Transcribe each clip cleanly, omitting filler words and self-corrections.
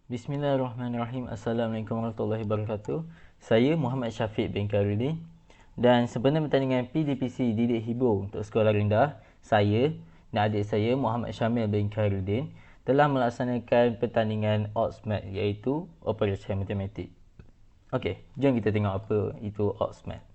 Bismillahirrahmanirrahim. Assalamualaikum warahmatullahi wabarakatuh. Saya Muhammad Syafiq bin Khairuddin dan sempena pertandingan PDPC Didik Hibur untuk sekolah rendah, saya dan adik saya Muhammad Syamil bin Khairuddin telah melaksanakan pertandingan OSMAT iaitu Operasi Matematik. Okey, jom kita tengok apa itu OSMAT.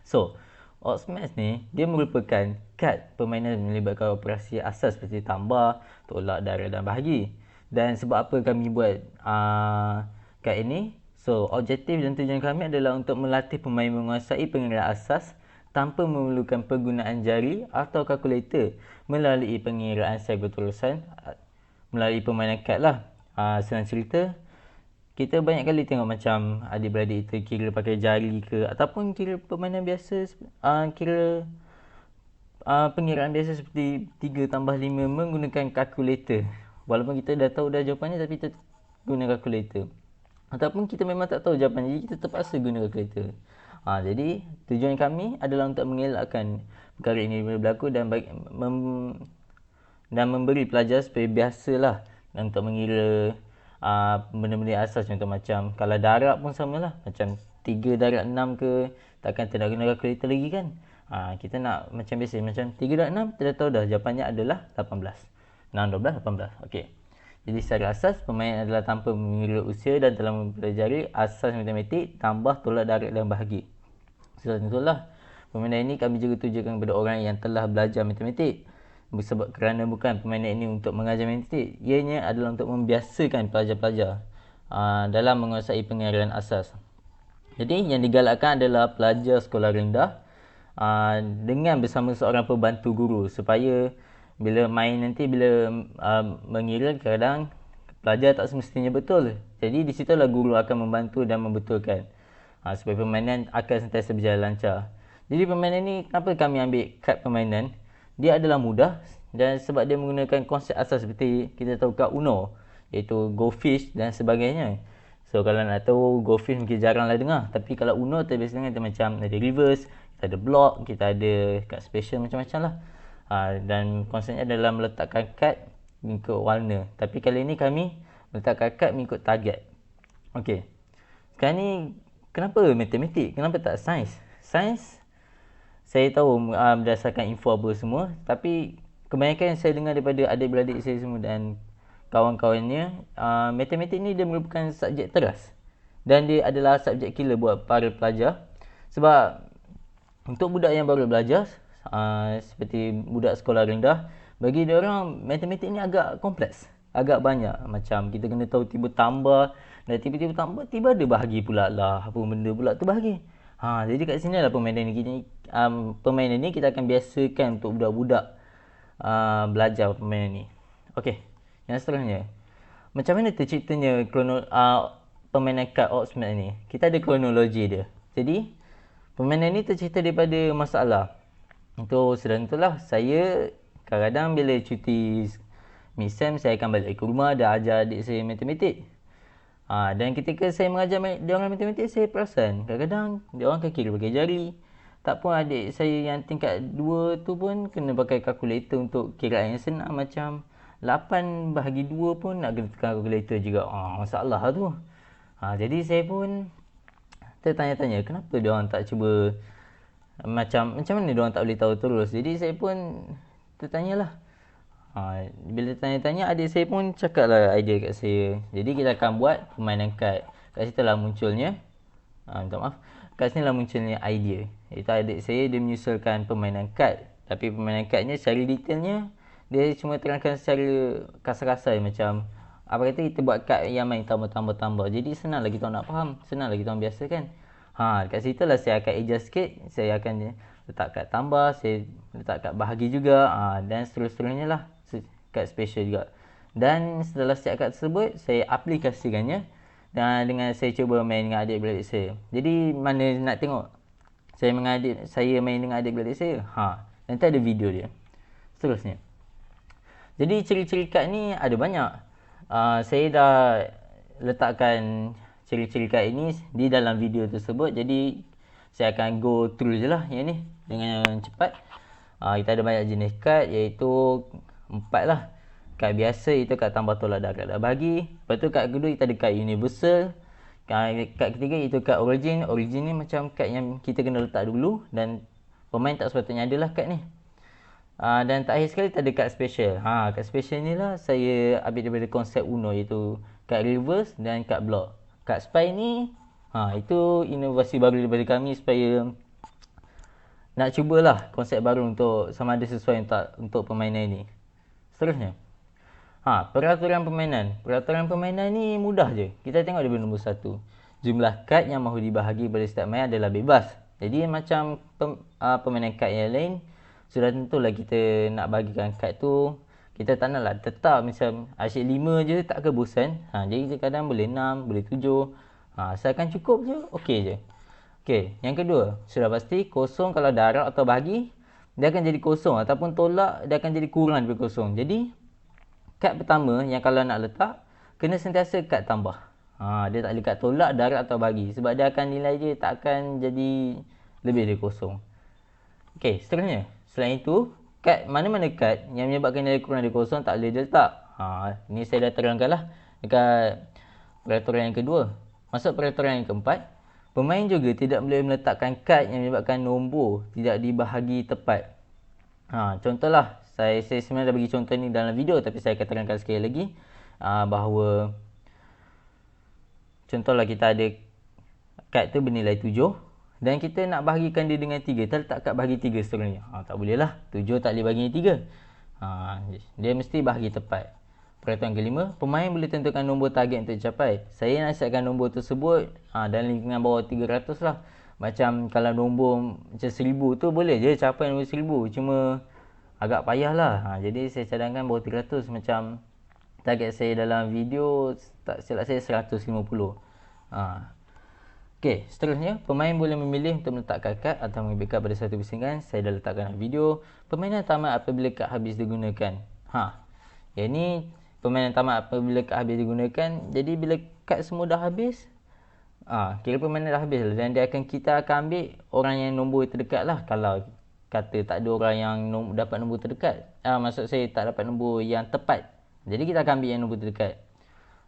So, OSMAT ni dia merupakan kad permainan melibatkan operasi asas seperti tambah, tolak, darab dan bahagi. Dan sebab apa kami buat kad ini? So, objektif dan tujuan kami adalah untuk melatih pemain menguasai pengiraan asas tanpa memerlukan penggunaan jari atau kalkulator melalui pengiraan sel berterusan melalui permainan kad lah. Senang cerita, kita banyak kali tengok macam adik-beradik kita kira pakai jari ke ataupun kira permainan biasa, kira pengiraan biasa seperti 3 tambah 5 menggunakan kalkulator. Walaupun kita dah tahu dah jawapannya tapi kita guna kalkulator. Ataupun kita memang tak tahu jawapannya, jadi kita terpaksa guna kalkulator. Jadi tujuan kami adalah untuk mengelakkan perkara ini berlaku dan memberi pelajar supaya biasalah untuk mengira benda-benda asas. Contoh macam kalau darab pun samalah, macam 3 darab 6 ke, takkan kita nak guna kalkulator lagi kan. Kita nak macam biasa, macam 3 darab 6 kita dah tahu dah jawapannya adalah 18. 6, 12, 18. Okey. Jadi secara asas pemain adalah tanpa mengira usia dan telah mempelajari asas matematik, tambah, tolak, darab dan bahagi. Selain itulah, permainan ini kami juga tujukan kepada orang yang telah belajar matematik. Sebab kerana bukan permainan ini untuk mengajar matematik, ianya adalah untuk membiasakan pelajar-pelajar dalam menguasai pengiraan asas. Jadi yang digalakkan adalah pelajar sekolah rendah dengan bersama seorang pembantu guru, supaya bila main nanti, bila mengira, kadang pelajar tak semestinya betul. Jadi di situlah guru akan membantu dan membetulkan supaya permainan akan sentiasa berjalan lancar. Jadi permainan ni, kenapa kami ambil kad permainan? Dia adalah mudah dan sebab dia menggunakan konsep asas seperti kita tahu kad Uno, iaitu go fish dan sebagainya. So kalau nak tahu go fish mungkin jaranglah dengar, tapi kalau Uno kita biasa dengar macam ada reverse, kita ada block, kita ada kad special macam-macam lah. Dan konsepnya adalah meletakkan kad mengikut warna. Tapi kali ini kami meletakkan kad mengikut target. Okey. Sekarang ni kenapa matematik? Kenapa tak sains? Sains saya tahu berdasarkan info apa semua, tapi kebanyakan yang saya dengar daripada adik-beradik saya semua dan kawan-kawannya, matematik ni dia merupakan subjek teras dan dia adalah subjek killer buat para pelajar. Sebab untuk budak yang baru belajar, seperti budak sekolah rendah, bagi dia orang matematik ni agak kompleks, agak banyak. Macam kita kena tahu tiba tambah, dan tiba-tiba tambah, tiba ada bahagi pula lah, apa benda pula tu bahagi. Jadi kat sini lah permainan ni. Permainan ni kita akan biasakan untuk budak-budak belajar permainan ni. Okey, yang seterusnya, macam mana terciptanya permainan kad OSMAT ni? Kita ada kronologi dia. Jadi permainan ni tercipta daripada masalah. Untuk sedang itulah saya kadang-kadang bila cuti mid-sem, saya akan balik ke rumah dan ajar adik saya matematik. Dan ketika saya mengajar dia orang matematik, saya perasan kadang-kadang dia orang akan kira pakai jari. Tak pun adik saya yang tingkat 2 tu pun kena pakai kalkulator untuk kiraan yang senang, macam 8 bahagi 2 pun nak kena tekan kalkulator juga. Masalah tu. Jadi saya pun tertanya-tanya, kenapa dia orang tak cuba, macam mana dia orang tak boleh tahu terus. Jadi saya pun tertanyalah. Bila tanya-tanya, adik saya pun cakap lah idea kat saya. Jadi kita akan buat permainan kad. Kat situ lah munculnya, minta maaf, kat sini lah munculnya idea. Iaitu adik saya dia menyusulkan permainan kad. Tapi permainan kadnya secara detailnya dia cuma terangkan secara kasar-kasar, macam apa kata kita buat kad yang main tambah-tambah-tambah. Jadi senang lah kita nak faham, senang lah kita orang biasa kan. Kat situ lah saya akan adjust sikit. Saya akan letak kad tambah, saya letak kad bahagi juga, dan seterusnya lah, kad special juga. Dan setelah siap kad tersebut, saya aplikasikannya dan dengan saya cuba main dengan adik-beradik saya. Jadi mana nak tengok saya main dengan adik-beradik saya? Nanti ada video dia. Seterusnya, jadi ciri-ciri kad ni ada banyak. Saya dah letakkan ciri-ciri kad ini di dalam video tersebut. Jadi saya akan go through je lah yang ni dengan cepat. Kita ada banyak jenis kad, iaitu 4 lah. Kad biasa itu kad tambah tolak darat dah bagi. Lepas tu kad kedua kita ada kad universal. Kad ketiga itu kad origin. Origin ni macam kad yang kita kena letak dulu dan pemain tak sepatutnya adalah kad ni. Dan terakhir sekali kita ada kad special. Kad special ni lah saya ambil daripada konsep Uno, iaitu kad reverse dan kad block. Kad spy ni itu inovasi baru daripada kami supaya nak cubalah konsep baru untuk sama ada sesuai untuk permainan ini. Seterusnya, peraturan permainan. Peraturan permainan ni mudah je. Kita tengok daripada nombor 1. Jumlah kad yang mahu dibahagi pada setiap main adalah bebas. Jadi macam permainan kad yang lain, sudah tentulah kita nak bagikan kad tu. Kita tak naklah tetap macam asyik 5 je tak ke bosan. Jadi kadang boleh 6, boleh 7. Asalkan cukup je, okey je. Okey, yang kedua, sudah pasti kosong kalau darab atau bahagi, dia akan jadi kosong, ataupun tolak dia akan jadi kurang daripada kosong. Jadi kad pertama yang kalau nak letak, kena sentiasa kad tambah. Dia tak boleh kad tolak, darab atau bahagi, sebab dia akan nilai dia tak akan jadi lebih dari kosong. Okey, seterusnya, selain itu, kad mana-mana kad yang menyebabkan nilai kurang dari kosong tak boleh diletak. Ini saya dah terangkan lah dekat peraturan yang kedua. Masuk peraturan yang keempat, pemain juga tidak boleh meletakkan kad yang menyebabkan nombor tidak dibahagi tepat. Contohlah, saya sebenarnya dah bagi contoh ni dalam video, tapi saya akan terangkan sekali lagi bahawa contohlah kita ada kad tu bernilai 7 dan kita nak bahagikan dia dengan 3. Kita letak kad bahagi 3 seterusnya. Tak boleh lah. 7 tak boleh bahagi 3. Dia mesti bahagi tepat. Peraturan kelima, pemain boleh tentukan nombor target untuk dicapai. Saya nak siapkan nombor tersebut dalam lingkungan bawah 300 lah. Macam kalau nombor macam 1000 tu boleh je capai nombor 1000. Cuma agak payah lah. Jadi saya cadangkan bawah 300. Macam target saya dalam video, tak silap saya 150. Okey, seterusnya, pemain boleh memilih untuk meletakkan kad atau mengambil kad pada satu pusingan. Saya dah letakkan dalam video. Permainan tamat apabila kad habis digunakan. Yang ni permainan tamat apabila kad habis digunakan. Jadi bila kad semua dah habis, kira permainan dah habis dan kita akan ambil orang yang nombor terdekat lah. Kalau kata tak ada orang yang dapat nombor terdekat, maksud saya tak dapat nombor yang tepat, jadi kita akan ambil yang nombor terdekat.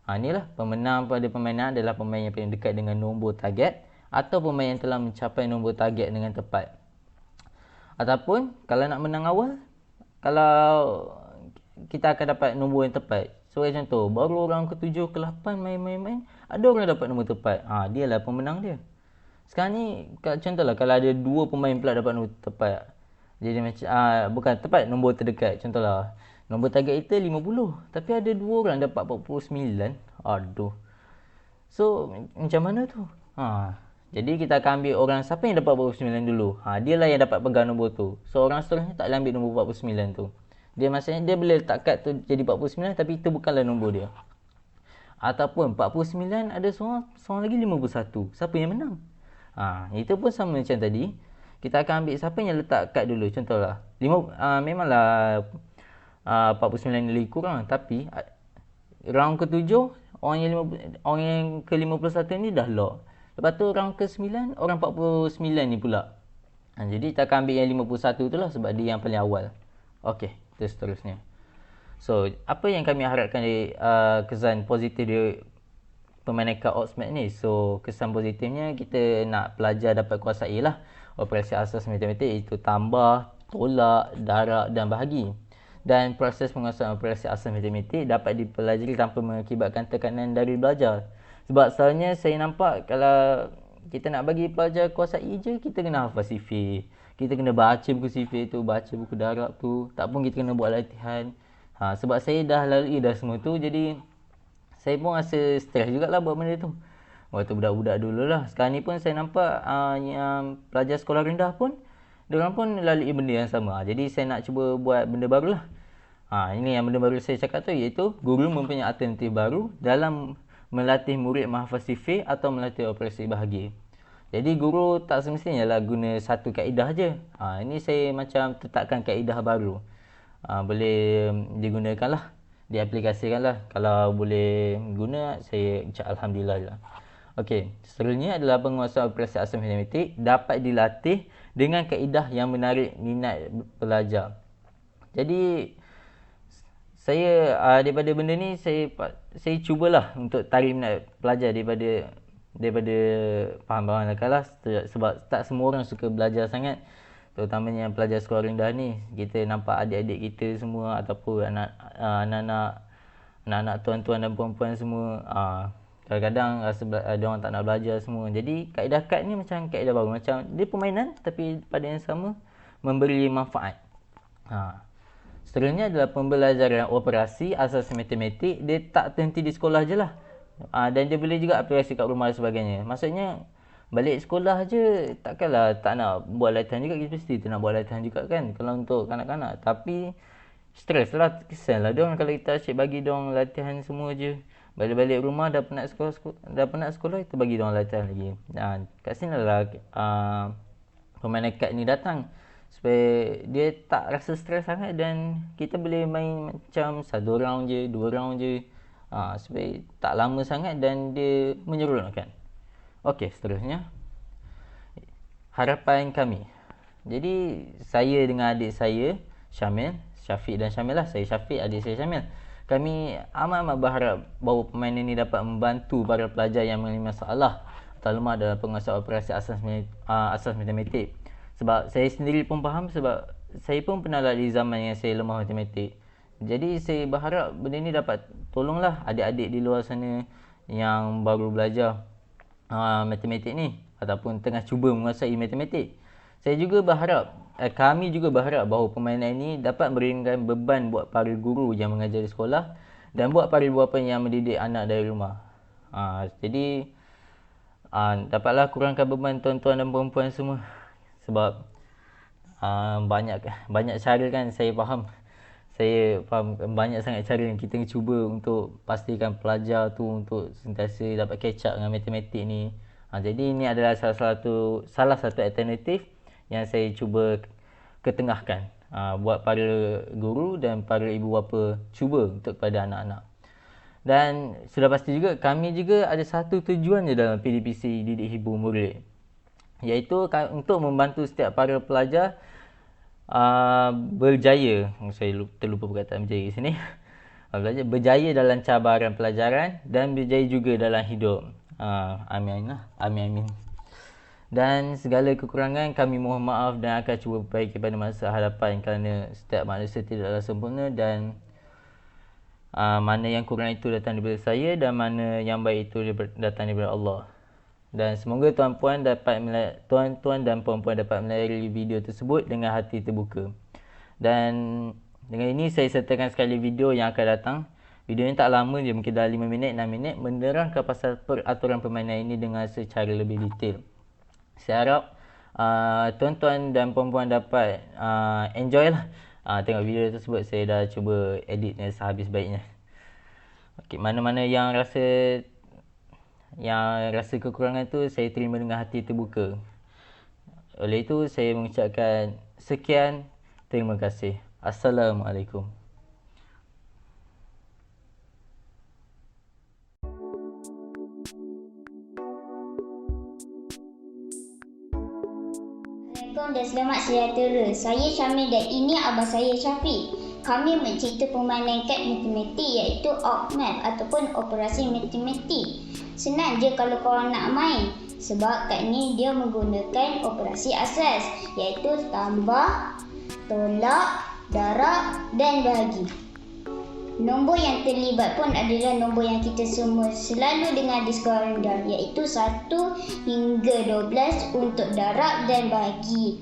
Inilah pemenang pada permainan adalah pemain yang paling dekat dengan nombor target atau pemain yang telah mencapai nombor target dengan tepat. Ataupun kalau nak menang awal, kalau kita akan dapat nombor yang tepat. Sebagai contoh, baru orang ke-7, ke-8 main, ada orang dapat nombor tepat. Dia lah pemenang dia. Sekarang ni, contohlah kalau ada 2 pemain pula dapat nombor tepat. Jadi macam, bukan tepat, nombor terdekat. Contohlah, nombor target kita 50. Tapi ada 2 orang dapat 49. Aduh. So, macam mana tu? Jadi kita akan ambil orang siapa yang dapat 49 dulu. Dia lah yang dapat pegang nombor tu. So, orang seterusnya tak boleh ambil nombor 49 tu. Dia maksudnya dia boleh letak kad tu jadi 49, tapi itu bukanlah nombor dia. Ataupun 49 ada seorang lagi 51. Siapa yang menang? Itu pun sama macam tadi. Kita akan ambil siapa yang letak kad dulu. Contohlah, memanglah 49 lebih kurang, tapi round ke-7 orang yang ke-51 ni dah lock. Lepas tu round ke-9 orang 49 ni pula. Jadi kita akan ambil yang 51 tu lah sebab dia yang paling awal. Okey, seterusnya. So, apa yang kami harapkan dari kesan positif dia permainan kad Oddsmart ni? So, kesan positifnya kita nak pelajar dapat kuasai lah operasi asas matematik, iaitu tambah, tolak, darab dan bahagi. Dan proses penguasaan operasi asas matematik dapat dipelajari tanpa mengakibatkan tekanan dari belajar. Sebab selalunya saya nampak kalau kita nak bagi pelajar kuasai je, kita kena hafal sifir. Kita kena baca buku sifir tu, baca buku darab tu. Tak pun kita kena buat latihan. Sebab saya dah lalui dah semua tu, jadi saya pun rasa stres jugalah buat benda tu. Waktu budak-budak dulu lah. Sekarang ni pun saya nampak yang pelajar sekolah rendah pun, diorang pun lalui benda yang sama. Jadi saya nak cuba buat benda baru lah. Ini yang benda baru saya cakap tu, iaitu guru mempunyai alternatif baru dalam melatih murid menghafal sifir atau melatih operasi bahagi. Jadi guru tak semestinya lah guna satu kaedah je. Ini saya macam tetapkan kaedah baru. Boleh digunakan lah, diaplikasikan lah. Kalau boleh guna, saya ucap Alhamdulillah lah. Okey, seterusnya adalah penguasaan operasi asas matematik dapat dilatih dengan kaedah yang menarik minat pelajar. Jadi daripada benda ni saya cubalah untuk tarik minat pelajar daripada faham-faham nakal lah, sebab tak semua orang suka belajar sangat, terutamanya pelajar sekolah rendah ni. Kita nampak adik-adik kita semua ataupun anak-anak tuan-tuan dan puan-puan semua, kadang-kadang rasa ada orang tak nak belajar semua. Jadi kaedah kad ni macam kaedah baru, macam dia permainan tapi pada yang sama memberi manfaat. Seterusnya adalah pembelajaran operasi asas matematik. Dia tak terhenti di sekolah je lah, dan dia boleh juga aplikasi kat rumah dan sebagainya. Maksudnya balik sekolah je takkanlah tak nak buat latihan juga, kita mesti nak buat latihan juga kan kalau untuk kanak-kanak. Tapi stres lah, kesian lah diorang kalau kita asyik bagi diorang latihan semua je, balik-balik rumah dah penat sekolah kita bagi diorang latihan lagi. Kat sini lah permainan kad ni datang, supaya dia tak rasa stres sangat dan kita boleh main macam 1 round je, 2 round je, supaya tak lama sangat dan dia menyeronokkan. Okey, seterusnya harapan kami. Jadi saya dengan adik saya Syamil, Syafiq dan Syamil lah. Saya Syafiq, adik saya Syamil. Kami amat-amat berharap bahawa permainan ini dapat membantu para pelajar yang mengalami masalah atau lemah dalam penguasaan operasi asas matematik. Sebab saya sendiri pun faham, sebab saya pun pernah di zaman yang saya lemah matematik. Jadi saya berharap benda ni dapat tolonglah adik-adik di luar sana yang baru belajar matematik ni ataupun tengah cuba menguasai matematik. Kami juga berharap bahawa permainan ini dapat meringankan beban buat para guru yang mengajar di sekolah dan buat para ibu bapa yang mendidik anak dari rumah. Jadi dapatlah kurangkan beban tuan-tuan dan perempuan semua. Sebab banyak cara kan, saya faham banyak sangat cara yang kita cuba untuk pastikan pelajar tu untuk sentiasa dapat catch up dengan matematik ni. Jadi ini adalah salah satu alternatif yang saya cuba ketengahkan buat para guru dan para ibu bapa cuba untuk kepada anak-anak. Dan sudah pasti juga kami juga ada satu tujuan je dalam PDPC Didik Hibur Murid, iaitu untuk membantu setiap para pelajar berjaya. Saya terlupa perkataan berjaya di sini. Berjaya dalam cabaran pelajaran dan berjaya juga dalam hidup. Amin. Dan segala kekurangan kami mohon maaf dan akan cuba perbaiki pada masa hadapan, kerana setiap manusia tidaklah sempurna dan mana yang kurang itu datang daripada saya dan mana yang baik itu datang daripada Allah. Dan semoga tuan-tuan dan puan-puan dapat melayari video tersebut dengan hati terbuka. Dan dengan ini saya sertakan sekali video yang akan datang. Video ini tak lama je, mungkin dah 5 minit, 6 minit, menerangkan pasal peraturan permainan ini dengan secara lebih detail. Saya harap tuan-tuan dan puan-puan dapat enjoy lah tengok video tersebut. Saya dah cuba editnya sehabis baiknya. Okay, mana-mana yang rasa kekurangan tu saya terima dengan hati terbuka. Oleh itu saya mengucapkan sekian, terima kasih. Assalamualaikum. Assalamualaikum dan selamat sejahtera. Saya Syamil dan ini abang saya Syafiq. Kami mencipta permainan kad matematik iaitu OpMap ataupun operasi matematik. Senang je kalau korang nak main, sebab kad ni dia menggunakan operasi asas iaitu tambah, tolak, darab dan bahagi. Nombor yang terlibat pun adalah nombor yang kita semua selalu dengar di sekolah rendah, iaitu 1 hingga 12 untuk darab dan bahagi,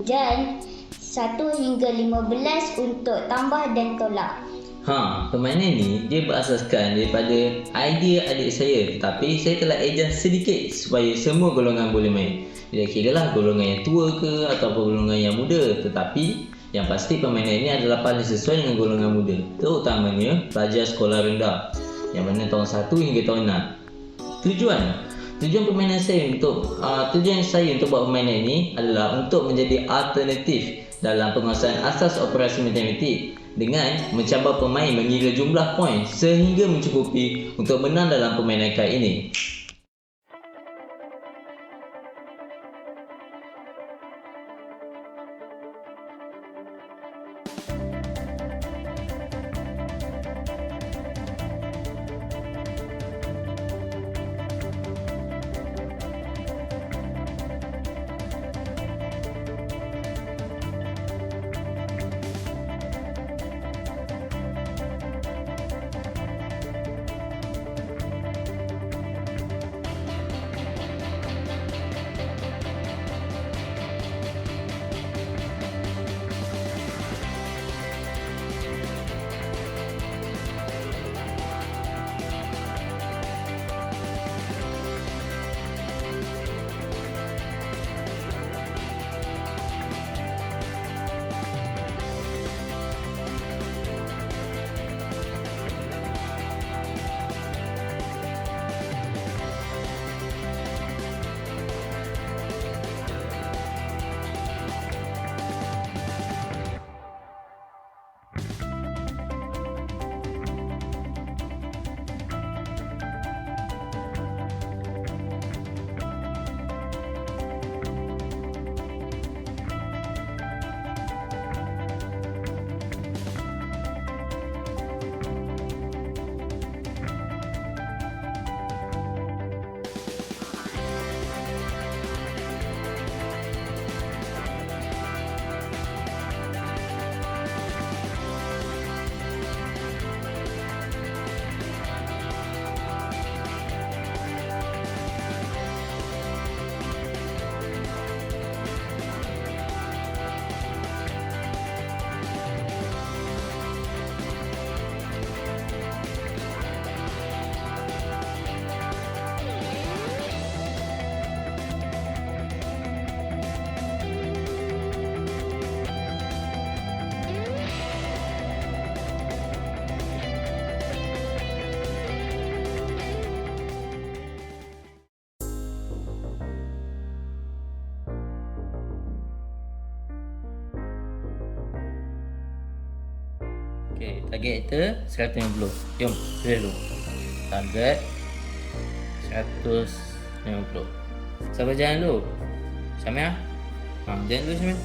dan 1 hingga 15 untuk tambah dan tolak. Permainan ni dia berasaskan daripada idea adik saya, tetapi saya telah adjust sedikit supaya semua golongan boleh main. Kira-kira lah golongan yang tua ke ataupun golongan yang muda, tetapi yang pasti permainan ini adalah paling sesuai dengan golongan muda, terutamanya pelajar sekolah rendah yang mana tahun 1 hingga tahun 6. Tujuan permainan saya untuk buat permainan ini adalah untuk menjadi alternatif dalam penguasaan asas operasi matematik dengan mencabar pemain mengira jumlah poin sehingga mencukupi untuk menang dalam permainan kad ini. Okay, target kita 150. Jom, pilih dulu. Target 150. Siapa jalan dulu? Syamia? Jalan dulu Syamia.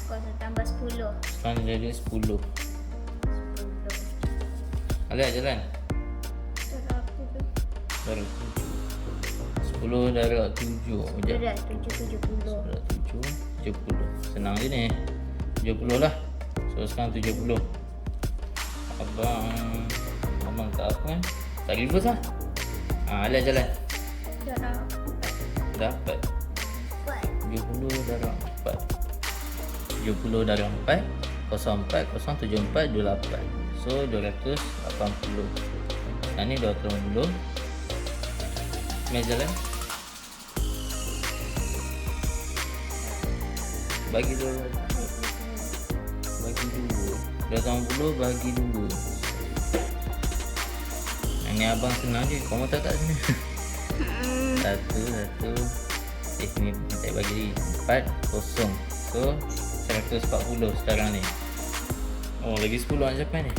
Kau tambah 10. Sekarang jadi 10. 10. Alia jalan. Darab 7. 10 darab 7. Sekejap. Darab 7, 70. Darab 7, 70. Senang je ni. 70 lah. So sekarang 70. Abang tak apa kan? Tak reverse lah. Alia jalan. Darab Dapat 4. 70 darab 4. 70 darab 4. 04, 074, 28. So 280. Sekarang ni 280. Meja jalan. Bagi dua. Bagi 2. 280 bagi 2. Yang ni abang senang je. Kau mau tak sini? Satu. Ni tak bagi 4, 0. So 140 sekarang ni. Oh, lagi 10 nak capai ni.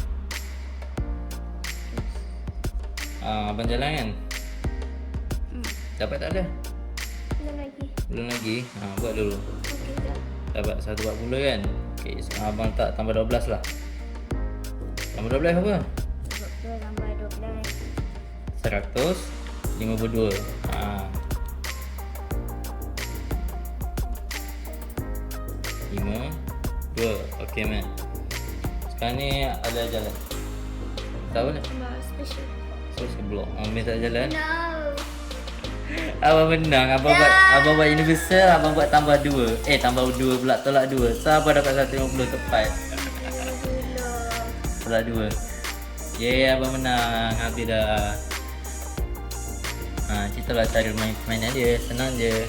Abang jalan kan? Dapat tak ada? Belum lagi. Buat dulu. Okey, dah. Dapat 140 kan? Okey, sekarang abang tak tambah 12 lah. Tambah 12 apa? 12 tambah 12. 152. 52. Okey man. Sekarang ni ada jalan. Tahu tak? Tambah special. So sebelum Amir tak jalan. No. Abang menang. Abang buat universal. Abang buat tambah 2. Tambah 2 pula. Tolak 2. So abang dapat 150 tepat. Tolak 2. Yeay, abang menang. Habis dah. Ceritalah cara main-mainnya dia. Senang je.